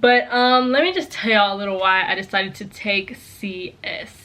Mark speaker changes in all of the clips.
Speaker 1: But let me just tell y'all a little why I decided to take CS.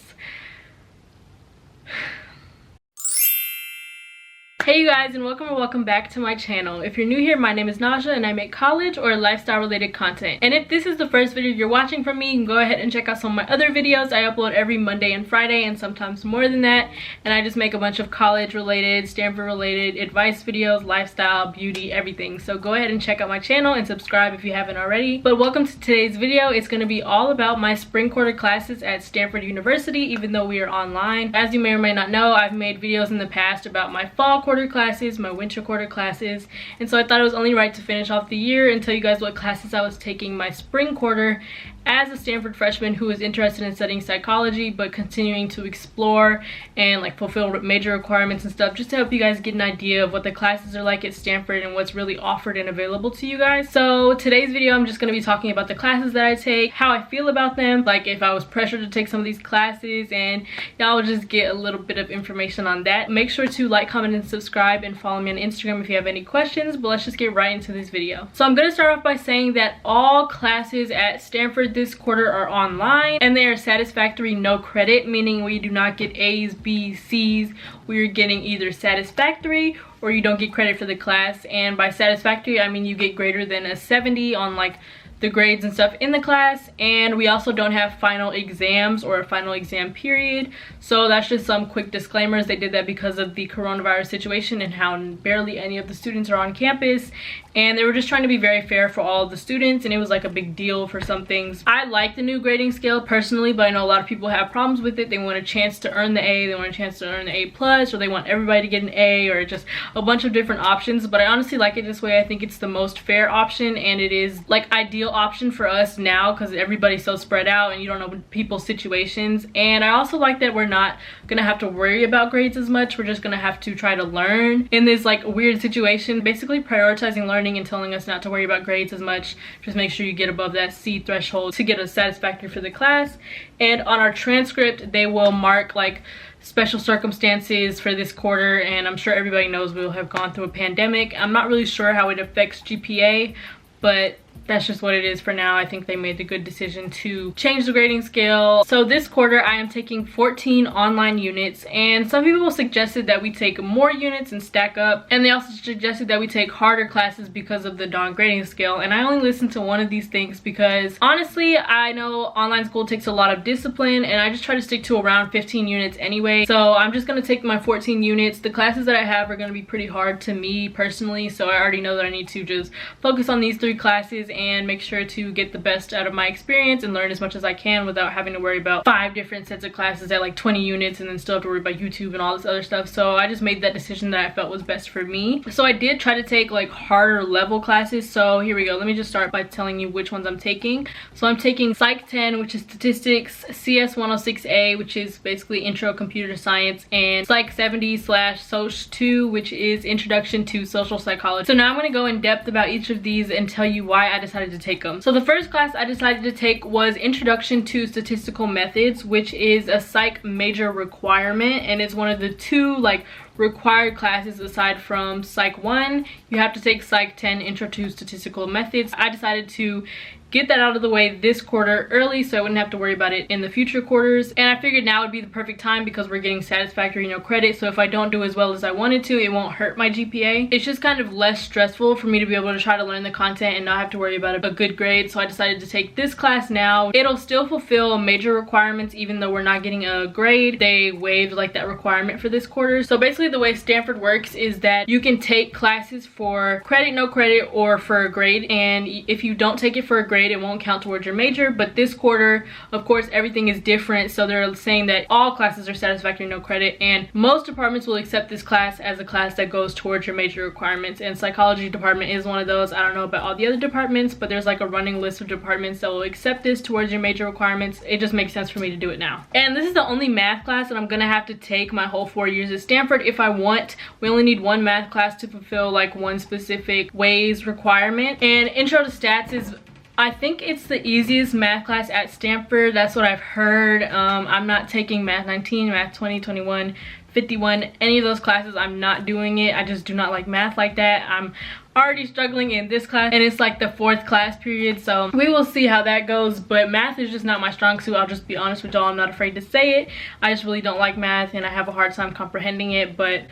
Speaker 1: Hey you guys, and welcome back to my channel. If you're new here, my name is Naja and I make college or lifestyle related content. And if this is the first video you're watching from me, you can go ahead and check out some of my other videos. I upload every Monday and Friday and sometimes more than that. And I just make a bunch of college related, Stanford related advice videos, lifestyle, beauty, everything. So go ahead and check out my channel and subscribe if you haven't already. But welcome to today's video. It's going to be all about my spring quarter classes at Stanford University, even though we are online. As you may or may not know, I've made videos in the past about my fall quarter classes, my winter quarter classes, and so I thought it was only right to finish off the year and tell you guys what classes I was taking my spring quarter as a Stanford freshman who is interested in studying psychology but continuing to explore and like fulfill major requirements and stuff, just to help you guys get an idea of what the classes are like at Stanford and what's really offered and available to you guys. So today's video I'm just going to be talking about the classes that I take, how I feel about them, like if I was pressured to take some of these classes, and y'all will just get a little bit of information on that. Make sure to like, comment, and subscribe, and follow me on Instagram if you have any questions. But let's just get right into this video. So I'm going to start off by saying that all classes at Stanford this quarter are online and they are satisfactory no credit, meaning we do not get A's, B's, C's. We're getting either satisfactory or you don't get credit for the class. And by satisfactory I mean you get greater than a 70 on like the grades and stuff in the class. And we also don't have final exams or a final exam period, so that's just some quick disclaimers. They did that because of the coronavirus situation and how barely any of the students are on campus, and they were just trying to be very fair for all of the students, and it was like a big deal for some things. I like the new grading scale personally, but I know a lot of people have problems with it. They want a chance to earn the A, they want a chance to earn the A plus, or they want everybody to get an A, or just a bunch of different options. But I honestly like it this way. I think it's the most fair option, and it is like ideal option for us now because everybody's so spread out and you don't know people's situations. And I also like that we're not gonna have to worry about grades as much. We're just gonna have to try to learn in this like weird situation, basically prioritizing learning and telling us not to worry about grades as much. Just make sure you get above that C threshold to get a satisfactory for the class. And on our transcript they will mark like special circumstances for this quarter, and I'm sure everybody knows we'll have gone through a pandemic. I'm not really sure how it affects GPA, but that's just what it is for now. I think they made the good decision to change the grading scale. So this quarter I am taking 14 online units, and some people suggested that we take more units and stack up, and they also suggested that we take harder classes because of the darn grading scale. And I only listened to one of these things because honestly I know online school takes a lot of discipline, and I just try to stick to around 15 units anyway. So I'm just going to take my 14 units. The classes that I have are going to be pretty hard to me personally, so I already know that I need to just focus on these 3 classes and make sure to get the best out of my experience and learn as much as I can without having to worry about 5 different sets of classes at like 20 units and then still have to worry about YouTube and all this other stuff. So I just made that decision that I felt was best for me. So I did try to take like harder level classes. So here we go. Let me just start by telling you which ones I'm taking. So I'm taking Psych 10, which is statistics, CS 106A, which is basically intro computer science, and Psych 70/Soc 2, which is introduction to social psychology. So now I'm going to go in depth about each of these and tell you why I decided to take them. So the first class I decided to take was Introduction to Statistical Methods, which is a psych major requirement, and it's one of the 2 like required classes aside from Psych 1. You have to take Psych 10, Intro to Statistical Methods. I decided to get that out of the way this quarter early so I wouldn't have to worry about it in the future quarters, and I figured now would be the perfect time because we're getting satisfactory no credit. So if I don't do as well as I wanted to, it won't hurt my GPA. It's just kind of less stressful for me to be able to try to learn the content and not have to worry about a good grade. So I decided to take this class now. It'll still fulfill major requirements even though we're not getting a grade. They waived like that requirement for this quarter. So basically the way Stanford works is that you can take classes for credit, no credit, or for a grade, and if you don't take it for a grade it won't count towards your major. But this quarter of course everything is different, so they're saying that all classes are satisfactory no credit, and most departments will accept this class as a class that goes towards your major requirements, and psychology department is one of those. I don't know about all the other departments, but there's like a running list of departments that will accept this towards your major requirements. It just makes sense for me to do it now. And this is the only math class that I'm gonna have to take my whole 4 years at Stanford if I want. We only need 1 math class to fulfill like 1 specific ways requirement, and Intro to Stats is I think it's the easiest math class at Stanford. That's what I've heard. I'm not taking Math 19, Math 20, 21, 51, any of those classes. I'm not doing it. I just do not like math like that. I'm already struggling in this class, and it's like the 4th class period, so we will see how that goes. But math is just not my strong suit. I'll just be honest with y'all. I'm not afraid to say it. I just really don't like math, and I have a hard time comprehending it, but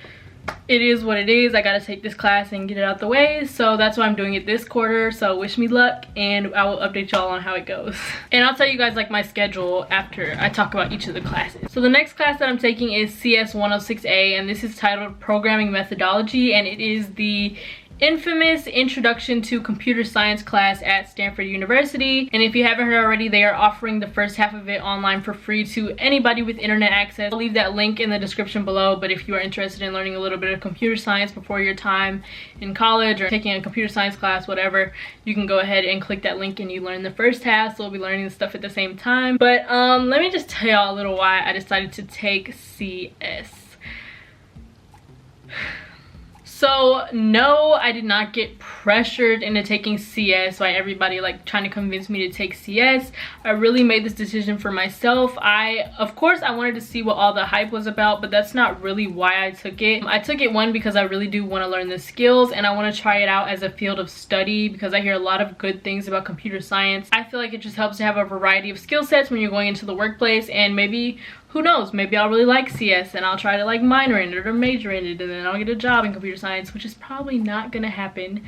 Speaker 1: it is what it is. I gotta take this class and get it out the way, so that's why I'm doing it this quarter. So wish me luck, and I will update y'all on how it goes. And I'll tell you guys like my schedule after I talk about each of the classes. So the next class that I'm taking is CS 106A, and this is titled Programming Methodology, and it is the infamous Introduction to Computer Science class at Stanford University. And if you haven't heard already, they are offering the first half of it online for free to anybody with internet access. I'll leave that link in the description below, but if you are interested in learning a little bit of computer science before your time in college or taking a computer science class, whatever, you can go ahead and click that link and you learn the first half, so we'll be learning the stuff at the same time. But let me just tell y'all a little why I decided to take CS. So no, I did not get pressured into taking CS by everybody like trying to convince me to take CS. I really made this decision for myself. Of course I wanted to see what all the hype was about, but that's not really why I took it. I took it, one, because I really do want to learn the skills, and I want to try it out as a field of study because I hear a lot of good things about computer science. I feel like it just helps to have a variety of skill sets when you're going into the workplace, and maybe, who knows, maybe I'll really like CS and I'll try to like minor in it or major in it, and then I'll get a job in computer science, which is probably not gonna happen.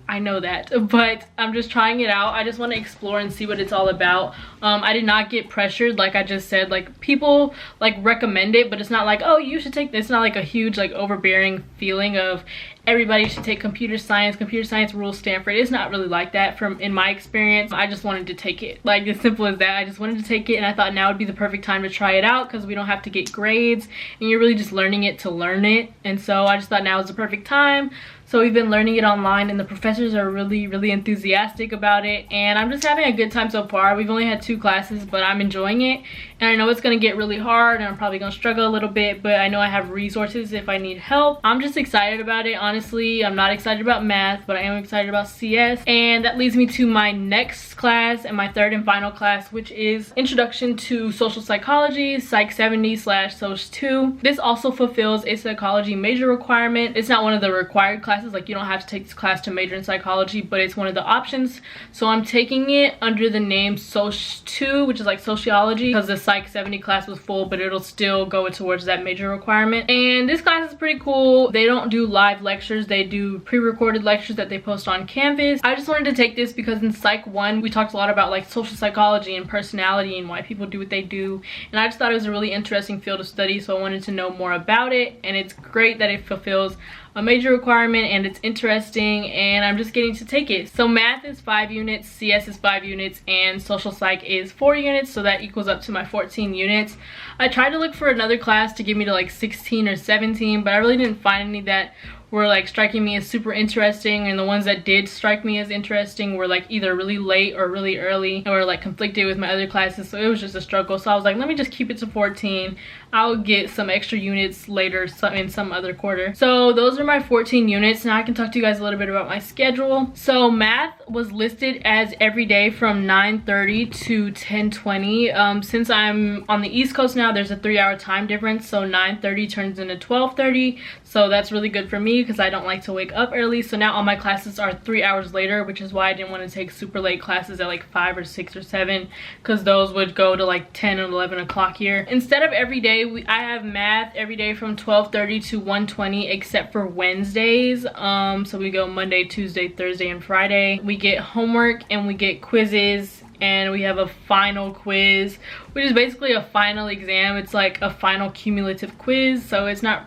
Speaker 1: I know that, but I'm just trying it out. I just want to explore and see what it's all about. I did not get pressured, like I just said. Like, people like recommend it, but it's not like, oh, you should take this. It's not like a huge like overbearing feeling of everybody should take computer science rules Stanford. It's not really like that in my experience. I just wanted to take it, like as simple as that. I just wanted to take it, and I thought now would be the perfect time to try it out because we don't have to get grades and you're really just learning it to learn it. And so I just thought now is the perfect time. So we've been learning it online, and the professors are really enthusiastic about it, and I'm just having a good time so far. We've only had 2 classes, but I'm enjoying it, and I know it's going to get really hard and I'm probably going to struggle a little bit, but I know I have resources if I need help. I'm just excited about it, honestly. I'm not excited about math, but I am excited about CS. And that leads me to my next class and my 3rd and final class, which is Introduction to Social Psychology, Psych 70/Soc 2. This also fulfills a psychology major requirement. It's not one of the required classes. Like, you don't have to take this class to major in psychology, but it's one of the options. So I'm taking it under the name Soc 2, which is like sociology, because the Psych 70 class was full, but it'll still go towards that major requirement. And this class is pretty cool. They don't do live lectures. They do pre-recorded lectures that they post on Canvas. I just wanted to take this because in Psych 1, we talked a lot about like social psychology and personality and why people do what they do. And I just thought it was a really interesting field of study, so I wanted to know more about it. And it's great that it fulfills a major requirement and it's interesting, and I'm just getting to take it. So math is 5 units, CS is 5 units, and social psych is 4 units, so that equals up to my 14 units. I tried to look for another class to give me to like 16 or 17, but I really didn't find any that were like striking me as super interesting, and the ones that did strike me as interesting were like either really late or really early, or like conflicted with my other classes, so it was just a struggle. So I was like, let me just keep it to 14. I'll get some extra units later in some other quarter. So those are my 14 units. Now I can talk to you guys a little bit about my schedule. So math was listed as every day from 9:30 to 10:20. Since I'm on the East Coast now, there's a 3-hour time difference, so 9:30 turns into 12:30. So that's really good for me because I don't like to wake up early. So now all my classes are 3 hours later, which is why I didn't want to take super late classes at like 5 or 6 or 7, because those would go to like 10 and 11 o'clock here. Instead of every day, I have math every day from 12:30 to 1:20, except for Wednesdays. So we go Monday, Tuesday, Thursday, and Friday. We get homework and we get quizzes, and we have a final quiz, which is basically a final exam. It's like a final cumulative quiz, so it's not.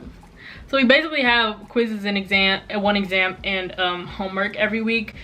Speaker 1: So we basically have quizzes and one exam and homework every week.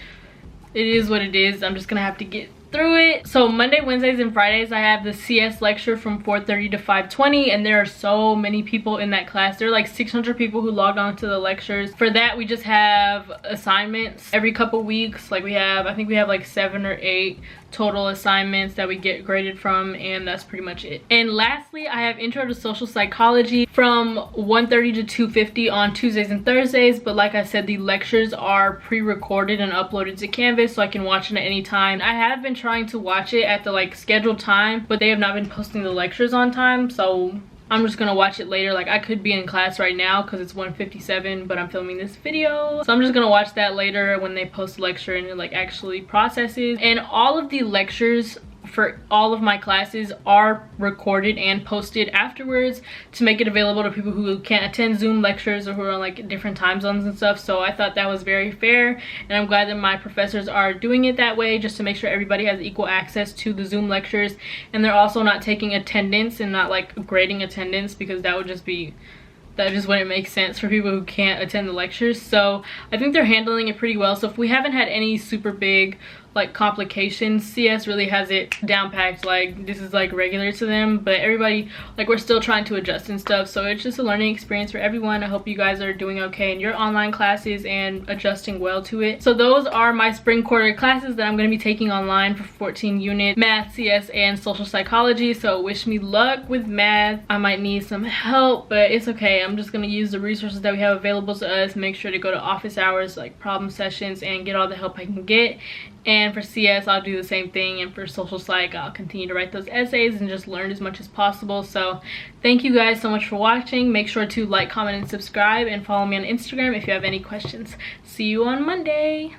Speaker 1: It is what it is. I'm just gonna have to get through it. So Monday, Wednesdays, and Fridays I have the CS lecture from 4:30 to 5:20, and there are so many people in that class. There are like 600 people who logged on to the lectures. For that, we just have assignments every couple weeks. Like I think we have like 7 or 8 total assignments that we get graded from, and that's pretty much it. And lastly, I have Intro to Social Psychology from 1:30 to 2:50 on Tuesdays and Thursdays, but like I said, the lectures are pre-recorded and uploaded to Canvas, so I can watch it at any time. I have been trying to watch it at the like scheduled time, but they have not been posting the lectures on time, so I'm just gonna watch it later. Like I could be in class right now because it's 1:57, but I'm filming this video, so I'm just gonna watch that later when they post the lecture and it like actually processes. And all of the lectures for all of my classes are recorded and posted afterwards to make it available to people who can't attend Zoom lectures or who are on like different time zones and stuff. So I thought that was very fair, and I'm glad that my professors are doing it that way, just to make sure everybody has equal access to the Zoom lectures. And they're also not taking attendance and not like grading attendance, because that just wouldn't make sense for people who can't attend the lectures. So I think they're handling it pretty well. So if we haven't had any super big like complications, CS really has it down packed. Like this is like regular to them, but everybody, like, we're still trying to adjust and stuff. So it's just a learning experience for everyone. I hope you guys are doing okay in your online classes and adjusting well to it. So those are my spring quarter classes that I'm going to be taking online for 14 units: math, CS, and social psychology. So wish me luck with math. I might need some help, but it's okay. I'm just going to use the resources that we have available to us, make sure to go to office hours, like problem sessions, and get all the help I can get. And for CS, I'll do the same thing. And for social psych, I'll continue to write those essays and just learn as much as possible. So thank you guys so much for watching. Make sure to like, comment, and subscribe, and follow me on Instagram if you have any questions. See you on Monday.